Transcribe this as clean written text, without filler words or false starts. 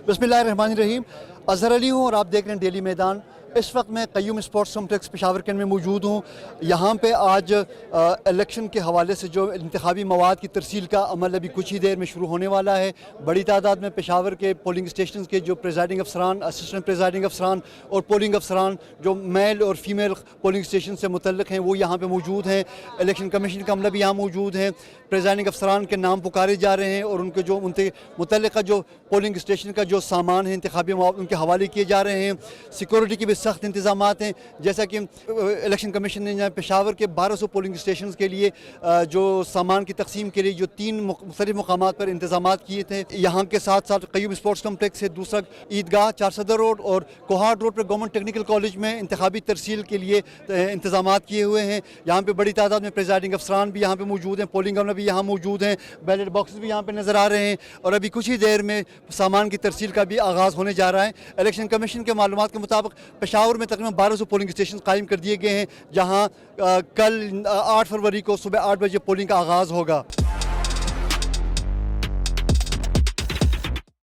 बिस्मिल्लाहिर्रहमानिर्रहीम। अज़हर अली हूँ और आप देख रहे हैं डेली मैदान। इस वक्त मैं Qayyum sports complex Peshawar cantt में मौजूद हूँ। यहाँ पे आज इलेक्शन के हवाले से जो इंतखाबी मवाद की तरसील का अमल अभी कुछ ही देर में शुरू होने वाला है। बड़ी तादाद में पेशावर के पोलिंग स्टेशन के जो प्रेजाइडिंग अफसरान, असिस्टेंट प्रेजाइडिंग अफसरान और पोलिंग अफसरान जो मेल और फीमेल पोलिंग स्टेशन से मुतल्लिक़ हैं वो यहाँ पर मौजूद हैं। इलेक्शन कमीशन का अमला भी यहाँ मौजूद हैं। प्रेजाइडिंग अफसरान के नाम पुकारे जा रहे हैं और उनके जो उनसे मुतल्लिक़ा जो पोलिंग स्टेशन का जो सामान है इंतखाबी मवाद उनके हवाले किए जा रहे हैं। सिक्योरिटी की भी सख्त इंतज़ामात हैं। जैसा कि इलेक्शन कमीशन ने यहाँ पेशावर के 1200 पोलिंग स्टेशन के लिए जो सामान की तकसीम के लिए जो 3 मुख्तलिफ मकामात पर इंतज़ामात किए थे। यहाँ के साथ साथ क़य्यूम स्पोर्ट्स कॉम्प्लेक्स से दूसरा ईदगाह, चार सदर रोड और कोहाट रोड पर गवर्नमेंट टेक्निकल कॉलेज में इंतखाबी तरसील के लिए इंतज़ामात किए हुए हैं। यहाँ पर बड़ी तादाद में प्रेजाइडिंग अफसरान भी यहाँ पर मौजूद हैं, पोलिंग अमला भी यहाँ मौजूद हैं, बैलेट बॉक्स भी यहाँ पर नज़र आ रहे हैं और अभी कुछ ही देर में सामान की तरसील का भी आगाज़ होने जा रहा है। इलेक्शन कमीशन के मालूमात के मुताबिक पेशावर में तकरीबन 1200 पोलिंग स्टेशन कायम कर दिए गए हैं, जहाँ कल 8 फरवरी को सुबह 8 बजे पोलिंग का आगाज़ होगा।